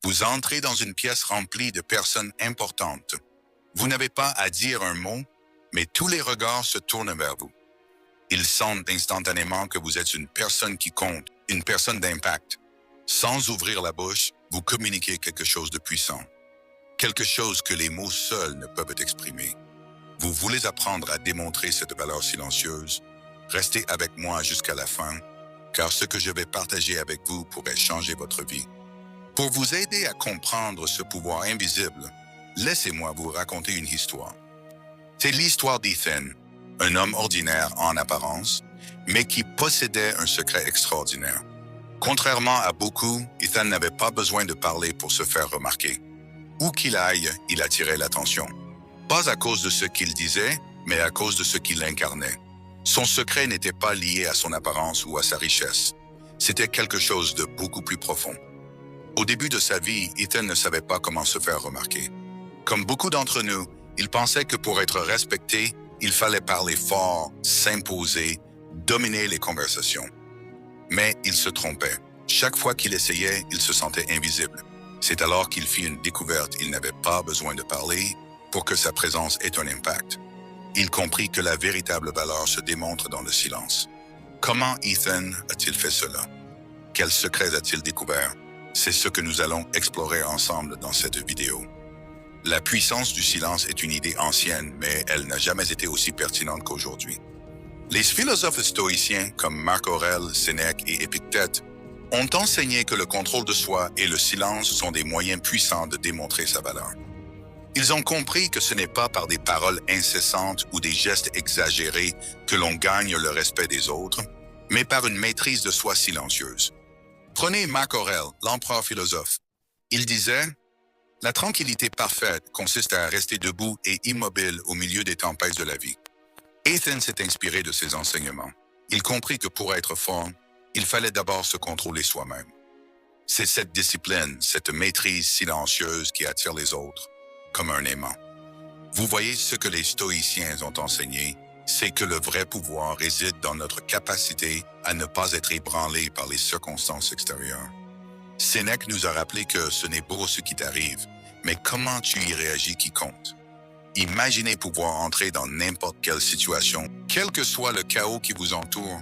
Vous entrez dans une pièce remplie de personnes importantes. Vous n'avez pas à dire un mot, mais tous les regards se tournent vers vous. Ils sentent instantanément que vous êtes une personne qui compte, une personne d'impact. Sans ouvrir la bouche, vous communiquez quelque chose de puissant. Quelque chose que les mots seuls ne peuvent exprimer. Vous voulez apprendre à démontrer cette valeur silencieuse? Restez avec moi jusqu'à la fin, car ce que je vais partager avec vous pourrait changer votre vie. Pour vous aider à comprendre ce pouvoir invisible, laissez-moi vous raconter une histoire. C'est l'histoire d'Ethan, un homme ordinaire en apparence, mais qui possédait un secret extraordinaire. Contrairement à beaucoup, Ethan n'avait pas besoin de parler pour se faire remarquer. Où qu'il aille, il attirait l'attention. Pas à cause de ce qu'il disait, mais à cause de ce qu'il incarnait. Son secret n'était pas lié à son apparence ou à sa richesse. C'était quelque chose de beaucoup plus profond. Au début de sa vie, Ethan ne savait pas comment se faire remarquer. Comme beaucoup d'entre nous, il pensait que pour être respecté, il fallait parler fort, s'imposer, dominer les conversations. Mais il se trompait. Chaque fois qu'il essayait, il se sentait invisible. C'est alors qu'il fit une découverte. Il n'avait pas besoin de parler pour que sa présence ait un impact. Il comprit que la véritable valeur se démontre dans le silence. Comment Ethan a-t-il fait cela? Quels secrets a-t-il découvert? C'est ce que nous allons explorer ensemble dans cette vidéo. La puissance du silence est une idée ancienne, mais elle n'a jamais été aussi pertinente qu'aujourd'hui. Les philosophes stoïciens comme Marc Aurèle, Sénèque et Épictète ont enseigné que le contrôle de soi et le silence sont des moyens puissants de démontrer sa valeur. Ils ont compris que ce n'est pas par des paroles incessantes ou des gestes exagérés que l'on gagne le respect des autres, mais par une maîtrise de soi silencieuse. Prenez Marc Aurèle, l'empereur philosophe. Il disait « La tranquillité parfaite consiste à rester debout et immobile au milieu des tempêtes de la vie. » Ethan s'est inspiré de ces enseignements. Il comprit que pour être fort, il fallait d'abord se contrôler soi-même. C'est cette discipline, cette maîtrise silencieuse qui attire les autres, comme un aimant. Vous voyez ce que les stoïciens ont enseigné, c'est que le vrai pouvoir réside dans notre capacité à ne pas être ébranlé par les circonstances extérieures. Sénèque nous a rappelé que ce n'est pas ce qui t'arrive, mais comment tu y réagis qui compte. Imaginez pouvoir entrer dans n'importe quelle situation, quel que soit le chaos qui vous entoure,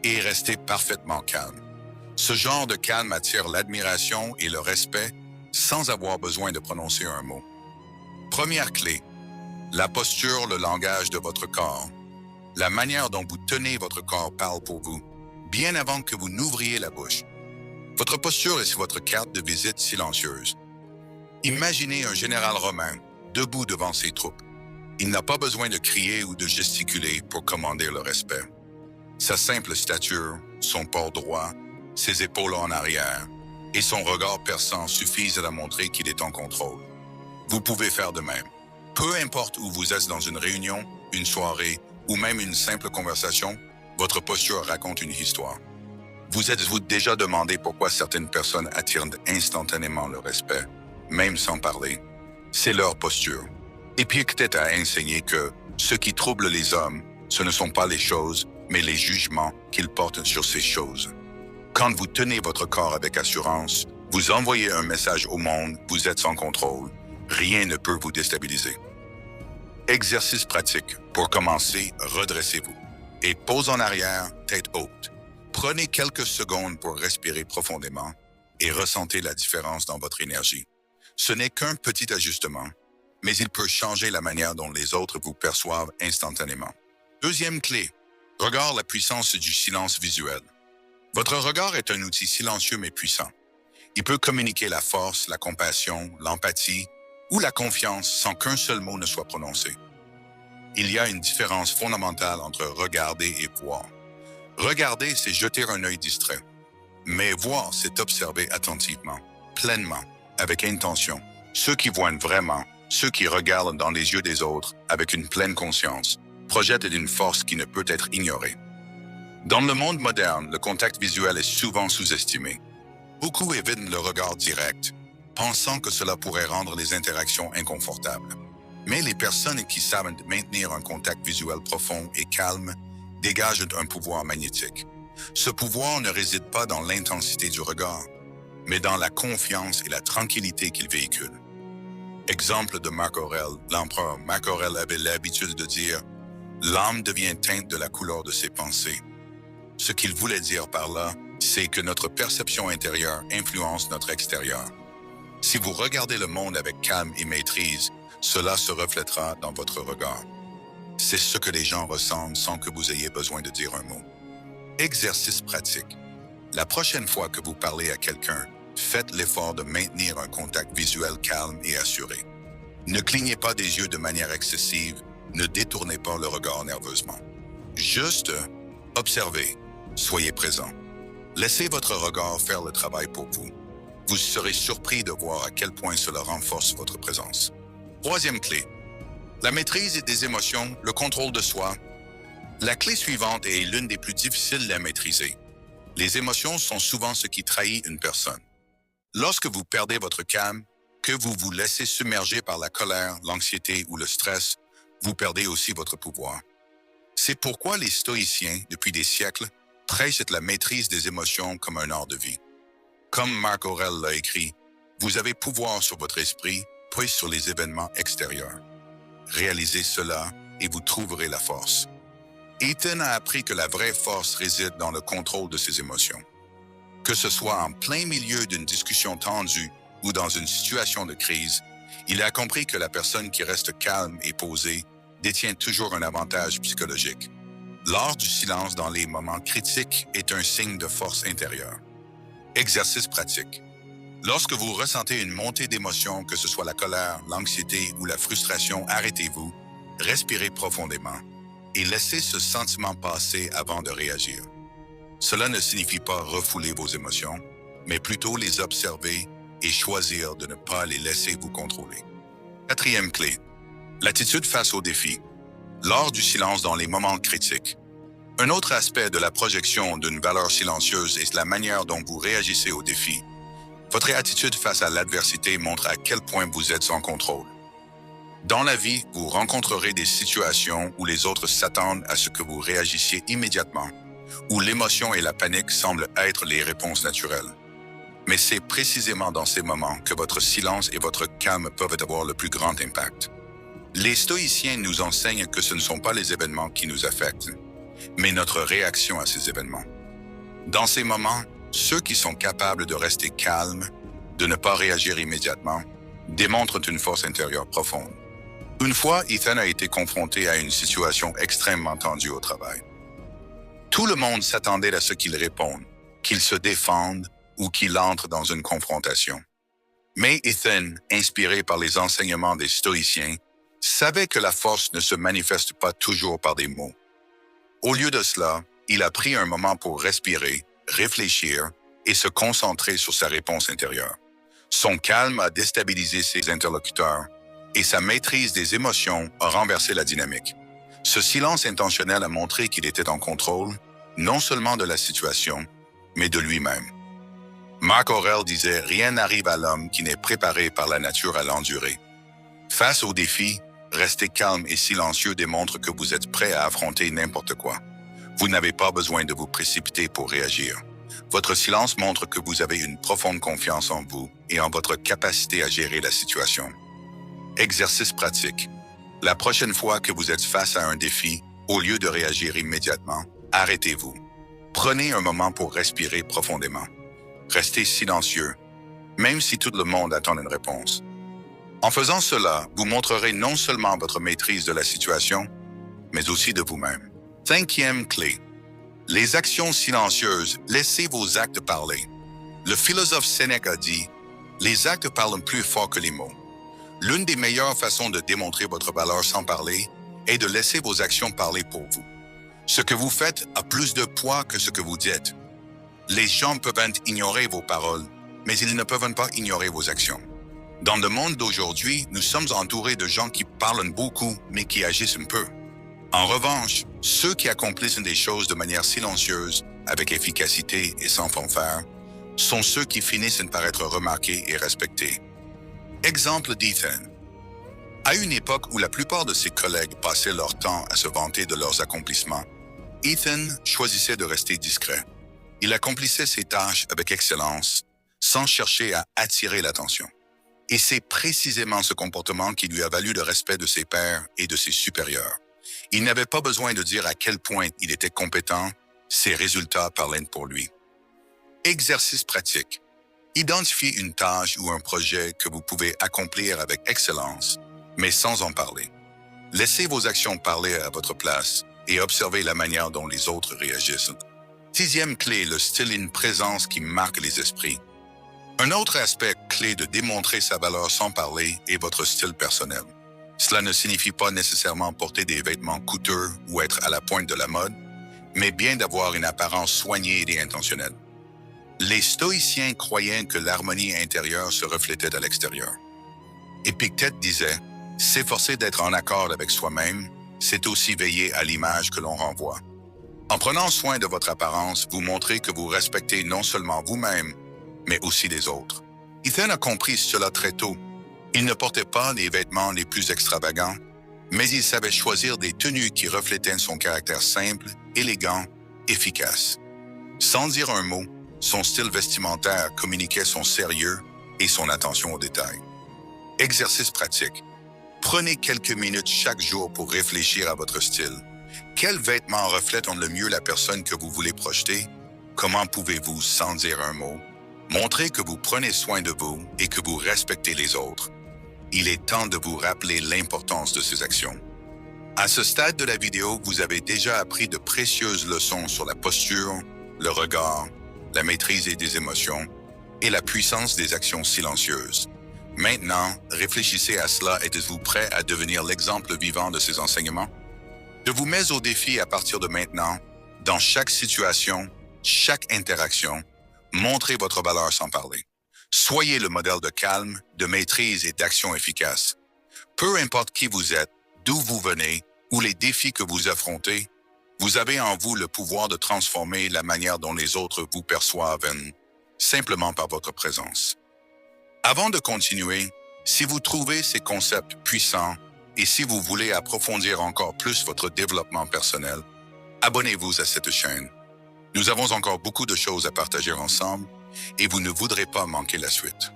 et rester parfaitement calme. Ce genre de calme attire l'admiration et le respect sans avoir besoin de prononcer un mot. Première clé, la posture, le langage de votre corps. La manière dont vous tenez votre corps parle pour vous, bien avant que vous n'ouvriez la bouche. Votre posture est votre carte de visite silencieuse. Imaginez un général romain debout devant ses troupes. Il n'a pas besoin de crier ou de gesticuler pour commander le respect. Sa simple stature, son port droit, ses épaules en arrière et son regard perçant suffisent à montrer qu'il est en contrôle. Vous pouvez faire de même. Peu importe où vous êtes dans une réunion, une soirée ou même une simple conversation, votre posture raconte une histoire. Vous êtes-vous déjà demandé pourquoi certaines personnes attirent instantanément le respect, même sans parler? C'est leur posture. Épictète a enseigné que ce qui trouble les hommes, ce ne sont pas les choses, mais les jugements qu'ils portent sur ces choses. Quand vous tenez votre corps avec assurance, vous envoyez un message au monde, vous êtes en contrôle. Rien ne peut vous déstabiliser. Exercice pratique. Pour commencer, redressez-vous. Et pose en arrière, tête haute. Prenez quelques secondes pour respirer profondément et ressentez la différence dans votre énergie. Ce n'est qu'un petit ajustement, mais il peut changer la manière dont les autres vous perçoivent instantanément. Deuxième clé, regarde la puissance du silence visuel. Votre regard est un outil silencieux mais puissant. Il peut communiquer la force, la compassion, l'empathie ou la confiance sans qu'un seul mot ne soit prononcé. Il y a une différence fondamentale entre regarder et voir. Regarder, c'est jeter un œil distrait. Mais voir, c'est observer attentivement, pleinement, avec intention. Ceux qui voient vraiment, ceux qui regardent dans les yeux des autres avec une pleine conscience, projettent une force qui ne peut être ignorée. Dans le monde moderne, le contact visuel est souvent sous-estimé. Beaucoup évitent le regard direct, pensant que cela pourrait rendre les interactions inconfortables. Mais les personnes qui savent maintenir un contact visuel profond et calme dégagent un pouvoir magnétique. Ce pouvoir ne réside pas dans l'intensité du regard, mais dans la confiance et la tranquillité qu'il véhicule. Exemple de Marc Aurèle, l'empereur Marc Aurèle avait l'habitude de dire « L'âme devient teinte de la couleur de ses pensées ». Ce qu'il voulait dire par là, c'est que notre perception intérieure influence notre extérieur. Si vous regardez le monde avec calme et maîtrise, cela se reflètera dans votre regard. C'est ce que les gens ressentent sans que vous ayez besoin de dire un mot. Exercice pratique. La prochaine fois que vous parlez à quelqu'un, faites l'effort de maintenir un contact visuel calme et assuré. Ne clignez pas des yeux de manière excessive, ne détournez pas le regard nerveusement. Juste observez, soyez présent. Laissez votre regard faire le travail pour vous. Vous serez surpris de voir à quel point cela renforce votre présence. Troisième clé, la maîtrise des émotions, le contrôle de soi. La clé suivante est l'une des plus difficiles à maîtriser. Les émotions sont souvent ce qui trahit une personne. Lorsque vous perdez votre calme, que vous vous laissez submerger par la colère, l'anxiété ou le stress, vous perdez aussi votre pouvoir. C'est pourquoi les stoïciens, depuis des siècles, prêchent la maîtrise des émotions comme un art de vie. Comme Marc Aurèle l'a écrit, vous avez pouvoir sur votre esprit, puis sur les événements extérieurs. Réalisez cela et vous trouverez la force. Ethan a appris que la vraie force réside dans le contrôle de ses émotions. Que ce soit en plein milieu d'une discussion tendue ou dans une situation de crise, il a compris que la personne qui reste calme et posée détient toujours un avantage psychologique. L'art du silence dans les moments critiques est un signe de force intérieure. Exercice pratique. Lorsque vous ressentez une montée d'émotions, que ce soit la colère, l'anxiété ou la frustration, arrêtez-vous, respirez profondément et laissez ce sentiment passer avant de réagir. Cela ne signifie pas refouler vos émotions, mais plutôt les observer et choisir de ne pas les laisser vous contrôler. Quatrième clé, l'attitude face aux défis. L'art du silence dans les moments critiques. Un autre aspect de la projection d'une valeur silencieuse est la manière dont vous réagissez aux défis. Votre attitude face à l'adversité montre à quel point vous êtes en contrôle. Dans la vie, vous rencontrerez des situations où les autres s'attendent à ce que vous réagissiez immédiatement, où l'émotion et la panique semblent être les réponses naturelles. Mais c'est précisément dans ces moments que votre silence et votre calme peuvent avoir le plus grand impact. Les stoïciens nous enseignent que ce ne sont pas les événements qui nous affectent, mais notre réaction à ces événements. Dans ces moments, ceux qui sont capables de rester calmes, de ne pas réagir immédiatement, démontrent une force intérieure profonde. Une fois, Ethan a été confronté à une situation extrêmement tendue au travail. Tout le monde s'attendait à ce qu'il réponde, qu'il se défende ou qu'il entre dans une confrontation. Mais Ethan, inspiré par les enseignements des stoïciens, savait que la force ne se manifeste pas toujours par des mots. Au lieu de cela, il a pris un moment pour respirer, réfléchir et se concentrer sur sa réponse intérieure. Son calme a déstabilisé ses interlocuteurs et sa maîtrise des émotions a renversé la dynamique. Ce silence intentionnel a montré qu'il était en contrôle, non seulement de la situation, mais de lui-même. Marc Aurèle disait « Rien n'arrive à l'homme qui n'est préparé par la nature à l'endurer ». Face aux défis, rester calme et silencieux démontre que vous êtes prêt à affronter n'importe quoi. Vous n'avez pas besoin de vous précipiter pour réagir. Votre silence montre que vous avez une profonde confiance en vous et en votre capacité à gérer la situation. Exercice pratique. La prochaine fois que vous êtes face à un défi, au lieu de réagir immédiatement, arrêtez-vous. Prenez un moment pour respirer profondément. Restez silencieux, même si tout le monde attend une réponse. En faisant cela, vous montrerez non seulement votre maîtrise de la situation, mais aussi de vous-même. Cinquième clé. Les actions silencieuses, laissez vos actes parler. Le philosophe Sénèque a dit « Les actes parlent plus fort que les mots ». L'une des meilleures façons de démontrer votre valeur sans parler est de laisser vos actions parler pour vous. Ce que vous faites a plus de poids que ce que vous dites. Les gens peuvent ignorer vos paroles, mais ils ne peuvent pas ignorer vos actions. Dans le monde d'aujourd'hui, nous sommes entourés de gens qui parlent beaucoup, mais qui agissent un peu. En revanche, ceux qui accomplissent des choses de manière silencieuse, avec efficacité et sans fanfare, sont ceux qui finissent par être remarqués et respectés. Exemple d'Ethan. À une époque où la plupart de ses collègues passaient leur temps à se vanter de leurs accomplissements, Ethan choisissait de rester discret. Il accomplissait ses tâches avec excellence, sans chercher à attirer l'attention. Et c'est précisément ce comportement qui lui a valu le respect de ses pairs et de ses supérieurs. Il n'avait pas besoin de dire à quel point il était compétent, ses résultats parlaient pour lui. Exercice pratique. Identifiez une tâche ou un projet que vous pouvez accomplir avec excellence, mais sans en parler. Laissez vos actions parler à votre place et observez la manière dont les autres réagissent. Sixième clé, le style et une présence qui marque les esprits. Un autre aspect clé de démontrer sa valeur sans parler est votre style personnel. Cela ne signifie pas nécessairement porter des vêtements coûteux ou être à la pointe de la mode, mais bien d'avoir une apparence soignée et intentionnelle. Les stoïciens croyaient que l'harmonie intérieure se reflétait à l'extérieur. Épictète disait « S'efforcer d'être en accord avec soi-même, c'est aussi veiller à l'image que l'on renvoie. » En prenant soin de votre apparence, vous montrez que vous respectez non seulement vous-même, mais aussi les autres. Ethan a compris cela très tôt. Il ne portait pas les vêtements les plus extravagants, mais il savait choisir des tenues qui reflétaient son caractère simple, élégant, efficace. Sans dire un mot, son style vestimentaire communiquait son sérieux et son attention aux détails. Exercice pratique. Prenez quelques minutes chaque jour pour réfléchir à votre style. Quels vêtements reflètent le mieux la personne que vous voulez projeter? Comment pouvez-vous, sans dire un mot, montrer que vous prenez soin de vous et que vous respectez les autres? Il est temps de vous rappeler l'importance de ces actions. À ce stade de la vidéo, vous avez déjà appris de précieuses leçons sur la posture, le regard, la maîtrise des émotions et la puissance des actions silencieuses. Maintenant, réfléchissez à cela et êtes-vous prêt à devenir l'exemple vivant de ces enseignements? Je vous mets au défi à partir de maintenant, dans chaque situation, chaque interaction, montrez votre valeur sans parler. Soyez le modèle de calme, de maîtrise et d'action efficace. Peu importe qui vous êtes, d'où vous venez ou les défis que vous affrontez, vous avez en vous le pouvoir de transformer la manière dont les autres vous perçoivent simplement par votre présence. Avant de continuer, si vous trouvez ces concepts puissants et si vous voulez approfondir encore plus votre développement personnel, abonnez-vous à cette chaîne. Nous avons encore beaucoup de choses à partager ensemble et vous ne voudrez pas manquer la suite.